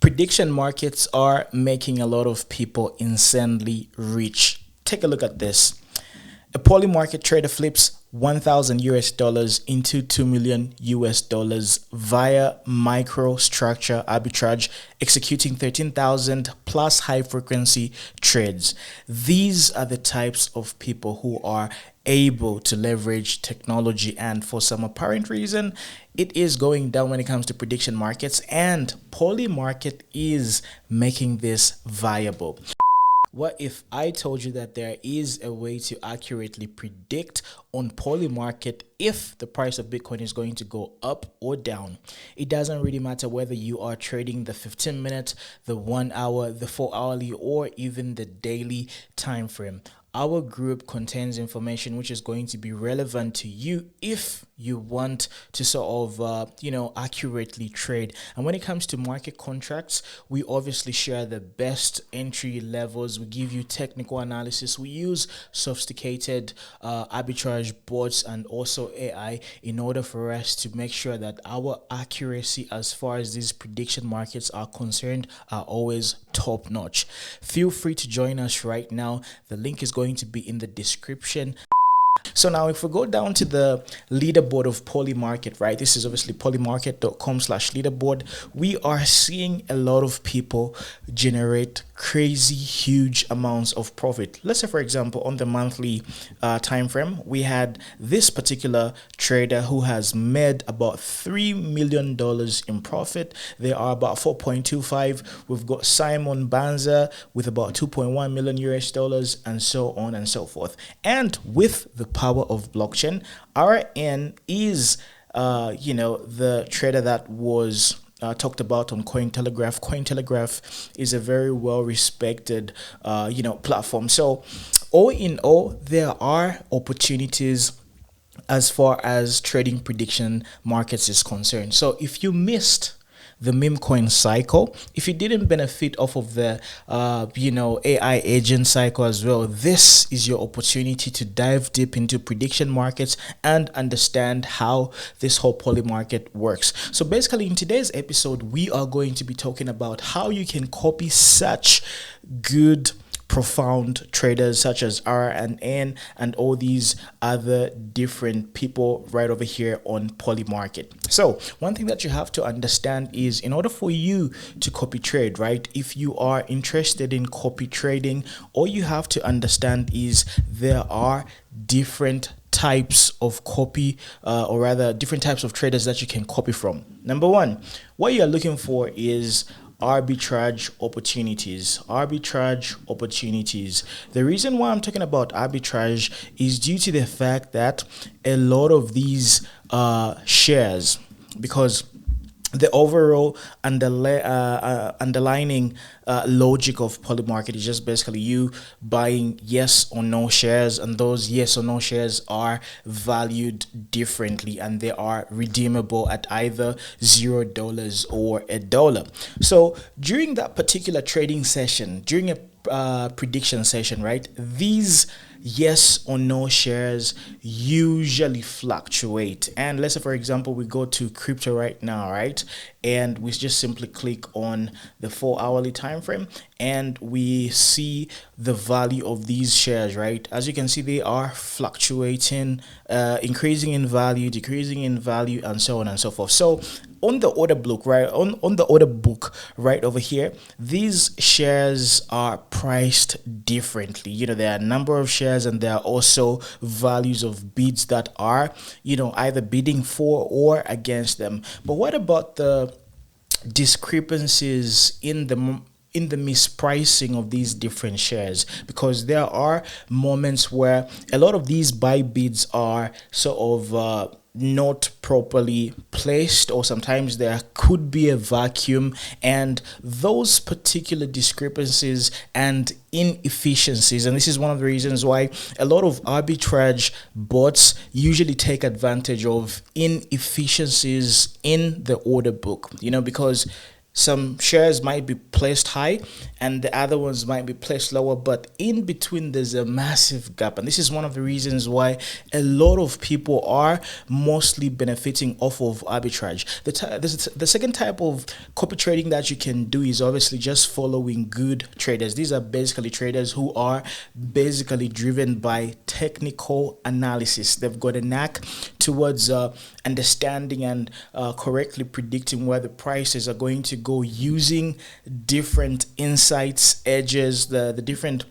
Prediction markets are making a lot of people insanely rich. Take a look at this. A Polymarket trader flips 1,000 US dollars into 2 million US dollars via microstructure arbitrage, executing 13,000 plus high frequency trades. These are the types of people who are able to leverage technology, and for some apparent reason it is going down when it comes to prediction markets, and Polymarket is making this viable. What if I told you that there is a way to accurately predict on Polymarket if the price of Bitcoin is going to go up or down? It doesn't really matter whether you are trading the 15-minute, the 1 hour, the 4 hourly, or even the daily time frame. Our group contains information which is going to be relevant to you if you want to sort of, accurately trade. And when it comes to market contracts, we obviously share the best entry levels. We give you technical analysis. We use sophisticated arbitrage bots and also AI in order for us to make sure that our accuracy as far as these prediction markets are concerned are always top notch. Feel free to join us right now. The link is going to be in the description. So now if we go down to the leaderboard of Polymarket, right? This is obviously polymarket.com/leaderboard. We are seeing a lot of people generate crazy huge amounts of profit. Let's say, for example, on the monthly time frame, we had this particular trader who has made about $3 million in profit. There are about 4.25. We've got Simon Banza with about 2.1 million US dollars, and so on and so forth. And with the power of blockchain, RN is the trader that was talked about on Cointelegraph. Cointelegraph is a very well respected platform. So all in all, there are opportunities as far as trading prediction markets is concerned. So if you missed the meme coin cycle, if you didn't benefit off of the AI agent cycle as well, this is your opportunity to dive deep into prediction markets and understand how this whole poly market works. So basically in today's episode, we are going to be talking about how you can copy such good profound traders such as R and N and all these other different people right over here on Polymarket. So one thing that you have to understand is, in order for you to copy trade, right, if you are interested in copy trading, all you have to understand is there are different types of copy or rather different types of traders that you can copy from. Number one, what you're looking for is arbitrage opportunities. The reason why I'm talking about arbitrage is due to the fact that a lot of these shares, because the overall underlining logic of Polymarket is just basically you buying yes or no shares, and those yes or no shares are valued differently and they are redeemable at either $0 or $1. So during that particular trading session, during a prediction session, right, these yes or no shares usually fluctuate. And let's say, for example, we go to crypto right now, right, and we just simply click on the 4 hourly time frame and we see the value of these shares, right? As you can see, they are fluctuating, increasing in value, decreasing in value, and so on and so forth. So on the order book, right, on the order book right over here, these shares are priced differently. There are a number of shares and there are also values of bids that are, either bidding for or against them. But what about the discrepancies in the mispricing of these different shares? Because there are moments where a lot of these buy bids are sort of not properly placed, or sometimes there could be a vacuum, and those particular discrepancies and inefficiencies, and this is one of the reasons why a lot of arbitrage bots usually take advantage of inefficiencies in the order book, because some shares might be placed high and the other ones might be placed lower, but in between there's a massive gap. And this is one of the reasons why a lot of people are mostly benefiting off of arbitrage. The second type of copy trading that you can do is obviously just following good traders. These are basically traders who are basically driven by technical analysis. They've got a knack towards understanding and correctly predicting where the prices are going to go using different insights, edges, the different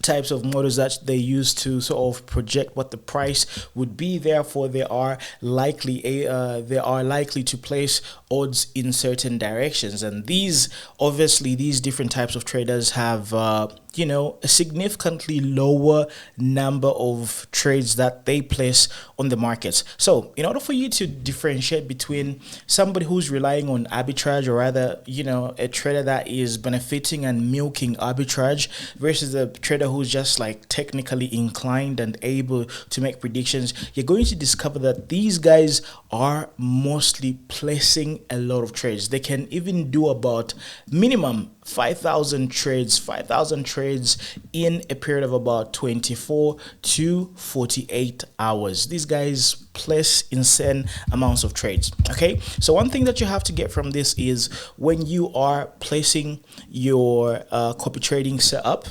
types of models that they use to sort of project what the price would be. Therefore, they are likely to place odds in certain directions. And these different types of traders have a significantly lower number of trades that they place on the markets. So in order for you to differentiate between somebody who's relying on arbitrage, or rather, a trader that is benefiting and milking arbitrage, versus a trader who's just like technically inclined and able to make predictions, you're going to discover that these guys are mostly placing a lot of trades. They can even do about minimum 5,000 trades in a period of about 24 to 48 hours. These guys place insane amounts of trades. Okay, so one thing that you have to get from this is when you are placing your copy trading setup.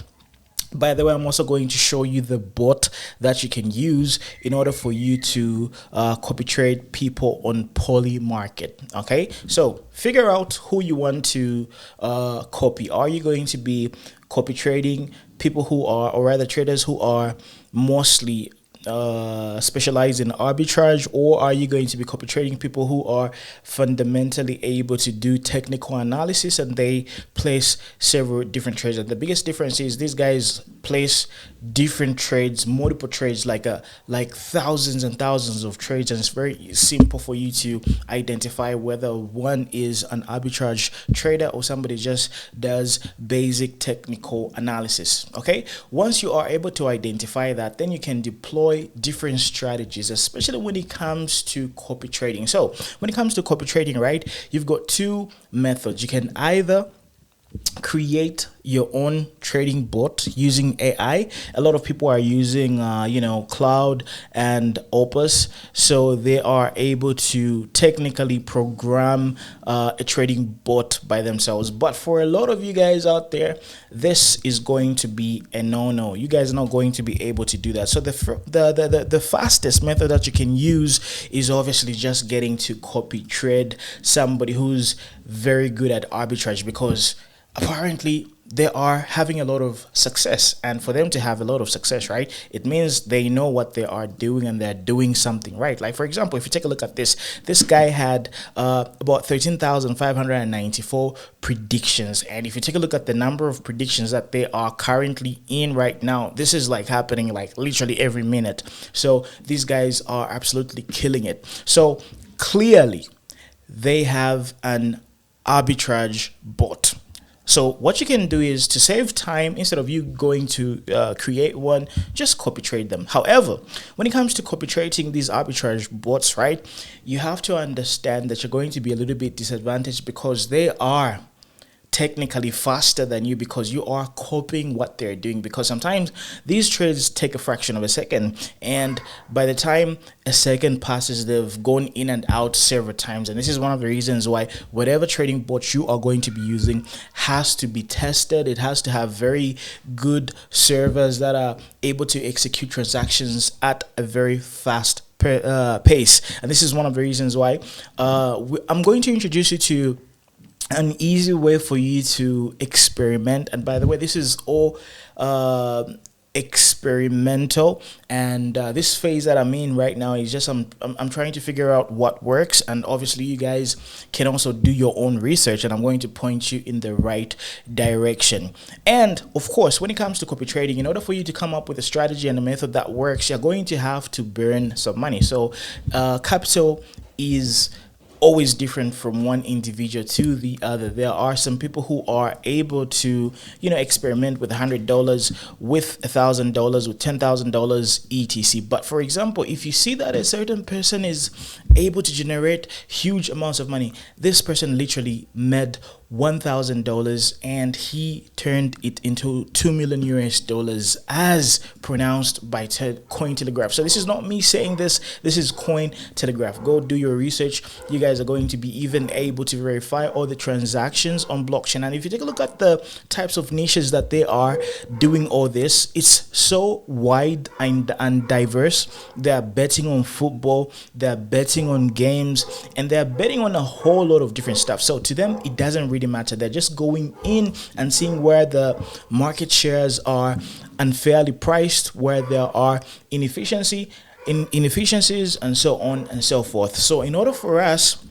By the way, I'm also going to show you the bot that you can use in order for you to copy trade people on Polymarket. Okay, so figure out who you want to copy. Are you going to be copy trading people who are, or rather traders who are mostly specialize in arbitrage, or are you going to be copy trading people who are fundamentally able to do technical analysis and they place several different trades? And the biggest difference is these guys place different trades, multiple trades, like thousands and thousands of trades, and it's very simple for you to identify whether one is an arbitrage trader or somebody just does basic technical analysis. Okay, once you are able to identify that, then you can deploy different strategies, especially when it comes to copy trading. So when it comes to copy trading, right, you've got two methods. You can either create your own trading bot using AI. A lot of people are using Claude and Opus, so they are able to technically program a trading bot by themselves. But for a lot of you guys out there, this is going to be a no-no. You guys are not going to be able to do that. So the fastest method that you can use is obviously just getting to copy trade somebody who's very good at arbitrage, because apparently they are having a lot of success. And for them to have a lot of success, right, it means they know what they are doing and they're doing something right. Like, for example, if you take a look at this guy had about 13,594 predictions. And if you take a look at the number of predictions that they are currently in right now, this is like happening like literally every minute. So these guys are absolutely killing it. So clearly they have an arbitrage bot. So what you can do is, to save time, instead of you going to create one, just copy trade them. However, when it comes to copy trading these arbitrage bots, right, you have to understand that you're going to be a little bit disadvantaged because they are technically faster than you, because you are copying what they're doing. Because sometimes these trades take a fraction of a second, and by the time a second passes, they've gone in and out several times. And this is one of the reasons why whatever trading bot you are going to be using has to be tested. It has to have very good servers that are able to execute transactions at a very fast pace. And this is one of the reasons why I'm going to introduce you to an easy way for you to experiment. And by the way, this is all experimental, and this phase that I'm in right now is just I'm trying to figure out what works. And obviously you guys can also do your own research, and I'm going to point you in the right direction. And of course, when it comes to copy trading, in order for you to come up with a strategy and a method that works, you're going to have to burn some money. So capital is always different from one individual to the other. There are some people who are able to, experiment with $100, with $1,000, with $10,000 etc. But for example, if you see that a certain person is able to generate huge amounts of money, this person literally made $1,000 and he turned it into 2 million US dollars as pronounced by Cointelegraph. So this is not me saying this is Cointelegraph. Go do your research. You guys are going to be even able to verify all the transactions on blockchain. And if you take a look at the types of niches that they are doing all this, it's so wide and diverse. They are betting on football, they're betting on games, and they're betting on a whole lot of different stuff. So to them, it doesn't really matter. They're just going in and seeing where the market shares are unfairly priced, where there are inefficiencies, and so on and so forth. So in order for us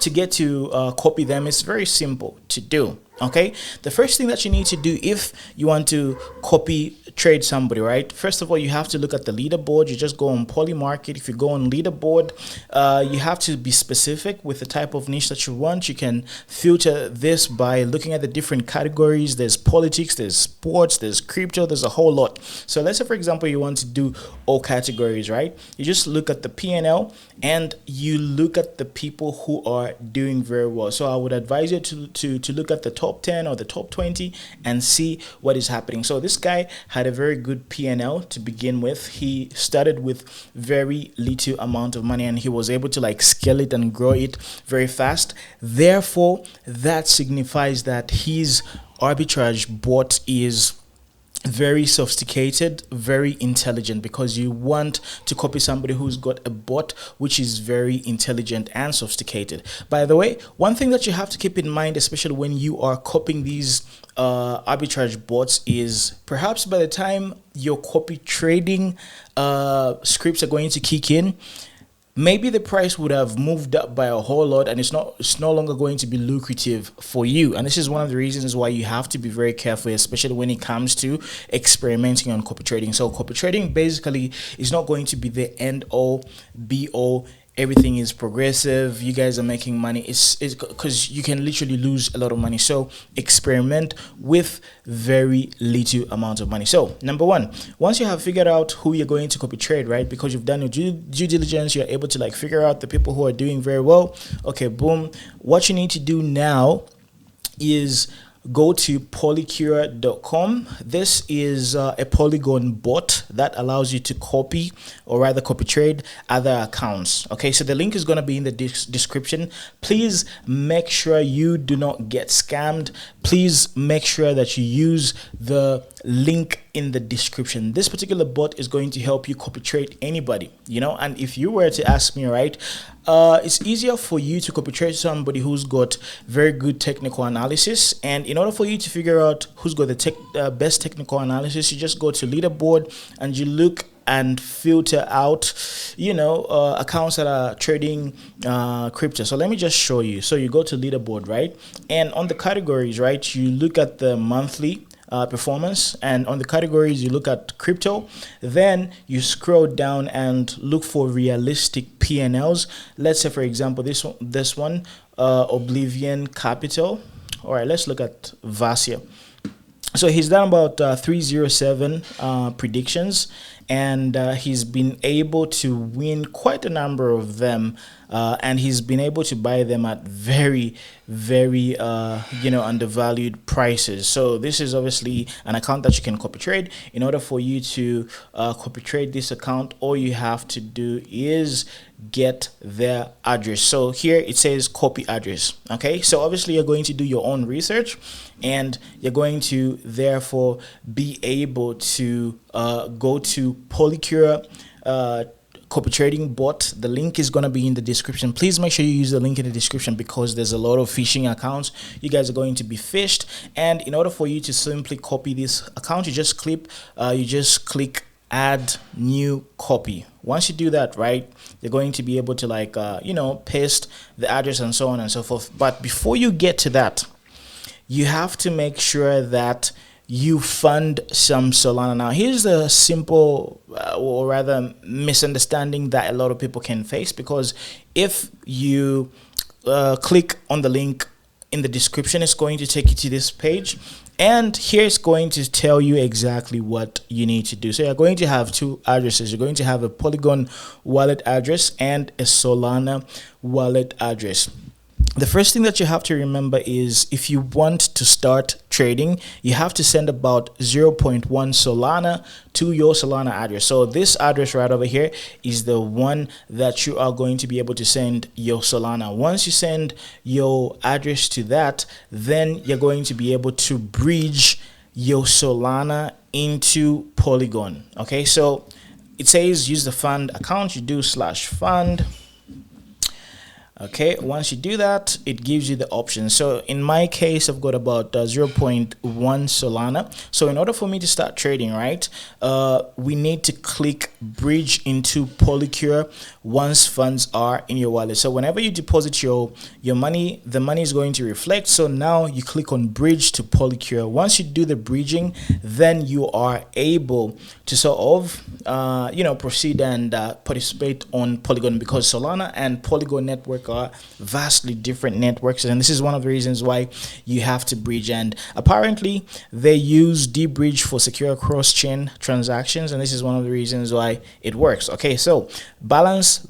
to get to copy them, it's very simple to do. Okay, the first thing that you need to do if you want to copy trade somebody, right? First of all, you have to look at the leaderboard. You just go on Polymarket. If you go on leaderboard, you have to be specific with the type of niche that you want. You can filter this by looking at the different categories. There's politics, there's sports, there's crypto, there's a whole lot. So let's say, for example, you want to do all categories, right? You just look at the P&L and you look at the people who are doing very well. So I would advise you to look at the top 10 or the top 20 and see what is happening. So this guy had a very good P&L to begin with. He started with very little amount of money and he was able to like scale it and grow it very fast. Therefore, that signifies that his arbitrage bot is very sophisticated, very intelligent, because you want to copy somebody who's got a bot which is very intelligent and sophisticated. By the way, one thing that you have to keep in mind, especially when you are copying these arbitrage bots, is perhaps by the time your copy trading scripts are going to kick in, maybe the price would have moved up by a whole lot and it's no longer going to be lucrative for you. And this is one of the reasons why you have to be very careful, especially when it comes to experimenting on copy trading. So copy trading basically is not going to be the end all be all. Everything is progressive. You guys are making money. It's because you can literally lose a lot of money. So experiment with very little amount of money. So number one, once you have figured out who you're going to copy trade, right? Because you've done your due diligence, you're able to like figure out the people who are doing very well. Okay, boom. What you need to do now is go to polycule.com. This is a Polygon bot that allows you to copy, or rather copy trade, other accounts. Okay, so the link is going to be in the description. Please make sure you do not get scammed. Please make sure that you use the link in the description. This particular bot is going to help you copy trade anybody, you know. And if you were to ask me, right, it's easier for you to copy trade somebody who's got very good technical analysis. And in order for you to figure out who's got the best technical analysis, you just go to leaderboard and you look and filter out, you know, accounts that are trading crypto. So let me just show you. So you go to leaderboard, right? And on the categories, right, you look at the monthly performance, and on the categories you look at crypto. Then you scroll down and look for realistic P&Ls. Let's say, for example, this one Oblivion Capital. All right, let's look at Vasia. So he's done about 307 predictions, and he's been able to win quite a number of them, and he's been able to buy them at very, very undervalued prices. So this is obviously an account that you can copy trade. In order for you to copy trade this account, all you have to do is get their address. So here it says copy address. Okay, so obviously you're going to do your own research, and you're going to therefore be able to go to Polycule copy trading bot. The link is going to be in the description. Please make sure you use the link in the description, because there's a lot of phishing accounts. You guys are going to be phished, and in order for you to simply copy this account, you just click add new copy. Once you do that, right, you're going to be able to like paste the address and so on and so forth. But before you get to that, you have to make sure that you fund some Solana. Now here's the simple or rather misunderstanding that a lot of people can face, because if you click on the link in the description, it's going to take you to this page, and here it's going to tell you exactly what you need to do. So you're going to have two addresses. You're going to have a Polygon wallet address and a Solana wallet address. the first thing that you have to remember is if you want to start trading, you have to send about 0.1 Solana to your Solana address. So this address right over here is the one that you are going to be able to send your Solana. Once you send your address to that, then you're going to be able to bridge your Solana into Polygon. Okay, so it says use the fund account. You do /fund. Okay, once you do that, it gives you the option. So in my case, I've got about 0.1 Solana. So in order for me to start trading, right, we need to click bridge into Polycule once funds are in your wallet. So whenever you deposit your money, the money is going to reflect. So now you click on bridge to Polycule. Once you do the bridging, then you are able to sort of proceed and participate on Polygon, because Solana and Polygon network are vastly different networks, and this is one of the reasons why you have to bridge. And apparently they use dbridge for secure cross-chain transactions, and this is one of the reasons why it works. Okay, so balance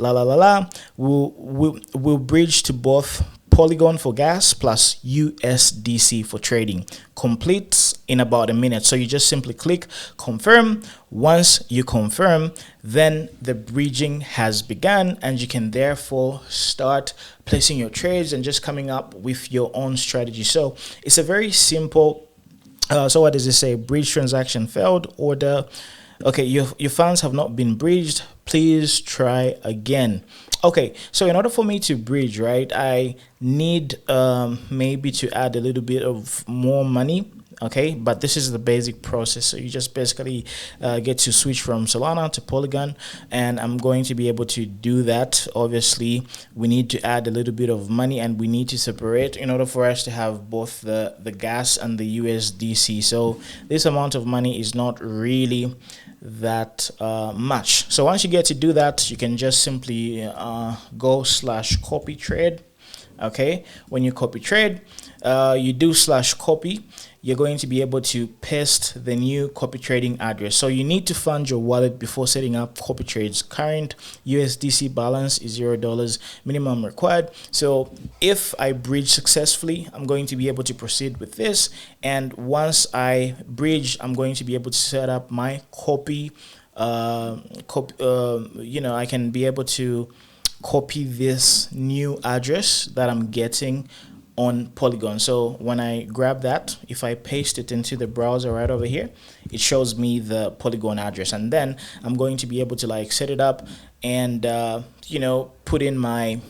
will bridge to both Polygon for gas plus USDC for trading. Completes in about a minute. So you just simply click confirm. Once you confirm, then the bridging has begun, and you can therefore start placing your trades and just coming up with your own strategy. So it's a very simple. So what does it say? Bridge transaction failed. Order. Okay, your funds have not been bridged. Please try again. Okay, so in order for me to bridge, right, I need maybe to add a little bit of more money. Okay, but this is the basic process. So you just basically get to switch from Solana to Polygon, and I'm going to be able to do that. Obviously, we need to add a little bit of money, and we need to separate in order for us to have both the gas and the USDC. So this amount of money is not really that much. So once you get to do that, you can just simply go /copy trade. Okay, when you copy trade, you do /copy, you're going to be able to paste the new copy trading address. So you need to fund your wallet before setting up copy trades. Current USDC balance is $0, minimum required. So if I bridge successfully, I'm going to be able to proceed with this. And once I bridge, I'm going to be able to set up my copy. I can be able to copy this new address that I'm getting on Polygon. So when I grab that, if I paste it into the browser right over here, it shows me the Polygon address, and then I'm going to be able to like set it up and put in my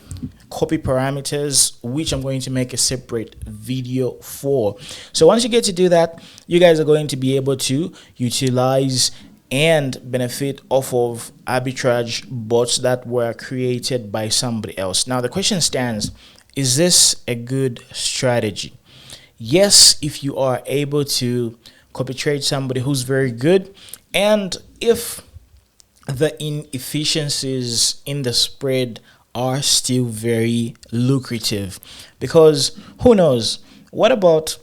copy parameters, which I'm going to make a separate video for. So once you get to do that, you guys are going to be able to utilize and benefit off of arbitrage bots that were created by somebody else. Now the question stands, is this a good strategy? Yes, if you are able to copy trade somebody who's very good, and if the inefficiencies in the spread are still very lucrative. Because who knows, what about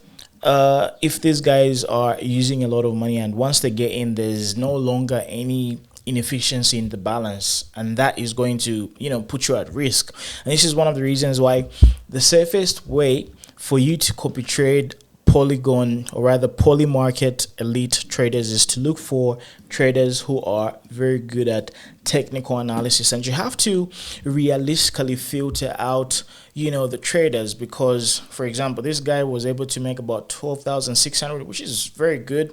if these guys are using a lot of money, and once they get in, there's no longer any inefficiency in the balance, and that is going to put you at risk. And this is one of the reasons why the safest way for you to copy trade Polygon, or rather Polymarket elite traders, is to look for traders who are very good at technical analysis, and you have to realistically filter out the traders, because for example, this guy was able to make about 12,600, which is very good.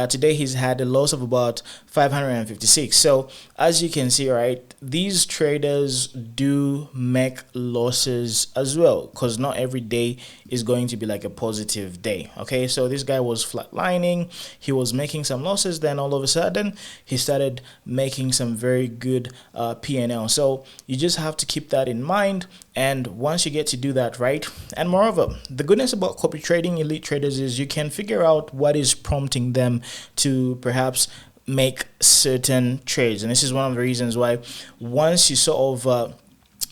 Today he's had a loss of about 556. So as you can see, right, these traders do make losses as well, because not every day is going to be like a positive day. Okay, so this guy was flatlining, he was making some losses, then all of a sudden he started making some very good P&L. So you just have to keep that in mind, and once you get to do that, right, and moreover, the goodness about copy trading elite traders is you can figure out what is prompting them to perhaps make certain trades. And this is one of the reasons why once you sort of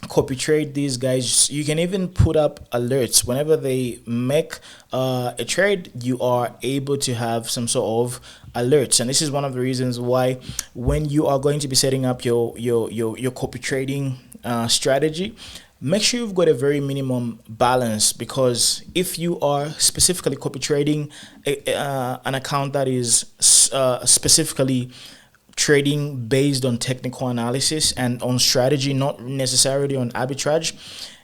copy trade these guys, you can even put up alerts whenever they make a trade. You are able to have some sort of alerts, and this is one of the reasons why when you are going to be setting up your copy trading strategy, make sure you've got a very minimum balance, because if you are specifically copy trading an account that is specifically trading based on technical analysis and on strategy, not necessarily on arbitrage,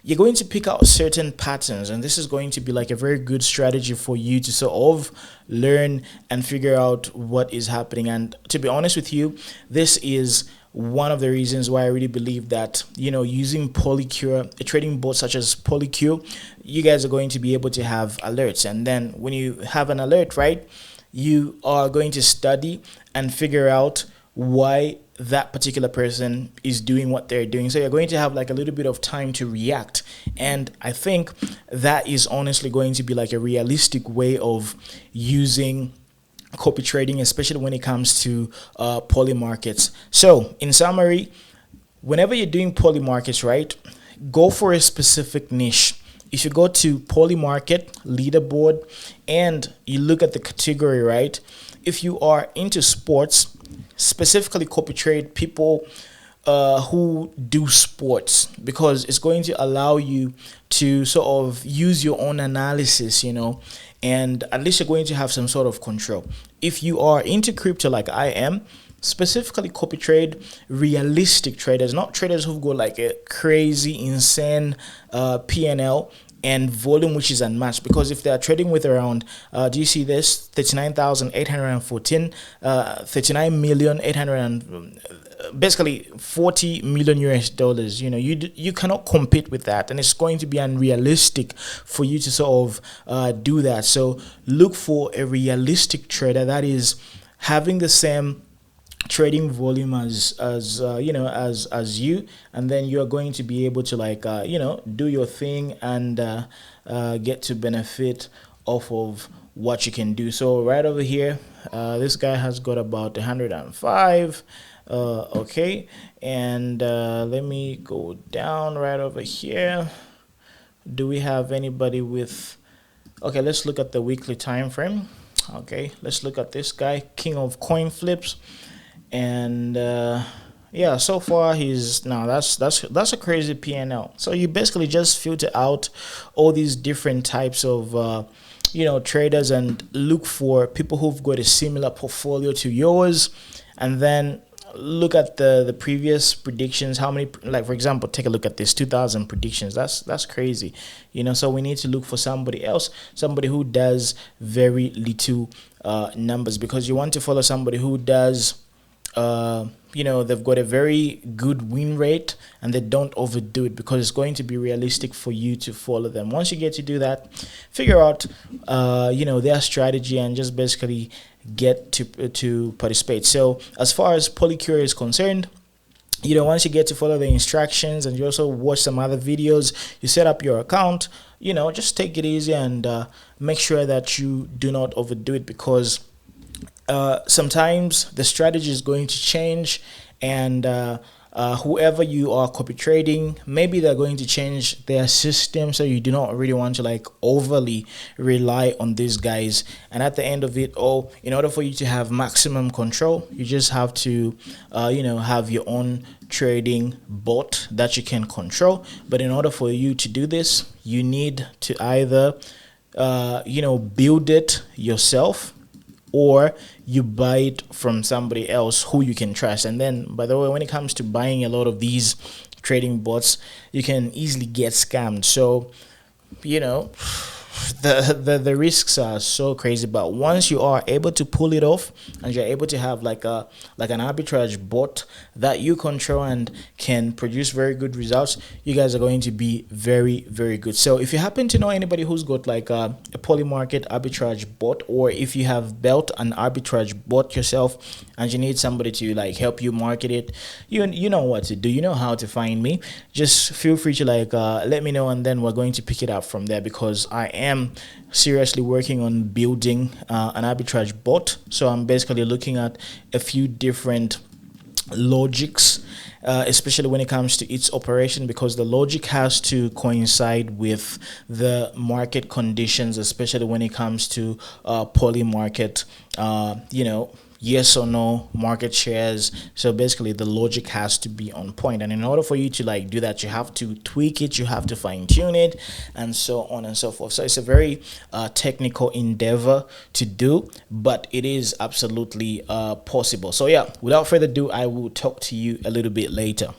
you're going to pick out certain patterns, and this is going to be like a very good strategy for you to sort of learn and figure out what is happening. And to be honest with you, this is one of the reasons why I really believe that, you know, using Polycule, a trading bot such as Polycule, you guys are going to be able to have alerts. And then when you have an alert, right, you are going to study and figure out why that particular person is doing what they're doing. So you're going to have like a little bit of time to react. And I think that is honestly going to be like a realistic way of using copy trading, especially when it comes to poly markets. So in summary, whenever you're doing poly markets, right, go for a specific niche. If you go to Polymarket leaderboard and you look at the category, right, if you are into sports, specifically copy trade people who do sports, because it's going to allow you to sort of use your own analysis, you know, and at least you're going to have some sort of control. If you are into crypto like I am, specifically copy trade realistic traders, not traders who've got like a crazy insane P&L and volume which is unmatched. Because if they are trading with around do you see this, 39,814 39,800 basically 40 million US dollars, you know, you cannot compete with that, and it's going to be unrealistic for you to sort of do that. So look for a realistic trader that is having the same trading volume as you know, as you, and then you are going to be able to like you know, do your thing and get to benefit off of what you can do. So right over here, this guy has got about 105. Okay, and let me go down right over here. Do we have anybody with, okay, let's look at the weekly time frame. Okay, let's look at this guy, king of coin flips. And yeah, so far he's, now that's a crazy PNL. So you basically just filter out all these different types of you know, traders, and look for people who've got a similar portfolio to yours, and then look at the previous predictions. How many, like for example, take a look at this 2,000 predictions. That's crazy, you know. So we need to look for somebody else, somebody who does very little numbers, because you want to follow somebody who does you know, they've got a very good win rate and they don't overdo it, because it's going to be realistic for you to follow them. Once you get to do that, figure out you know, their strategy and just basically get to participate. So as far as Polycule is concerned, you know, once you get to follow the instructions and you also watch some other videos, you set up your account, you know, just take it easy and make sure that you do not overdo it, because sometimes the strategy is going to change, and whoever you are copy trading, maybe they're going to change their system, so you do not really want to like overly rely on these guys. And at the end of it all, in order for you to have maximum control, you just have to you know, have your own trading bot that you can control. But in order for you to do this, you need to either you know, build it yourself, or you buy it from somebody else who you can trust. And then, by the way, when it comes to buying a lot of these trading bots, you can easily get scammed. So, you know, the risks are so crazy. But once you are able to pull it off and you're able to have like an arbitrage bot that you control and can produce very good results, you guys are going to be very, very good. So if you happen to know anybody who's got like a Polymarket arbitrage bot, or if you have built an arbitrage bot yourself and you need somebody to like help you market it, you know what to do, you know how to find me. Just feel free to like let me know, and then we're going to pick it up from there, because I am seriously working on building an arbitrage bot. So I'm basically looking at a few different logics, especially when it comes to its operation, because the logic has to coincide with the market conditions, especially when it comes to Polymarket you know, yes or no market shares. So basically the logic has to be on point, and in order for you to like do that, you have to tweak it, you have to fine tune it, and so on and so forth. So it's a very technical endeavor to do, but it is absolutely possible. So yeah, without further ado, I will talk to you a little bit later.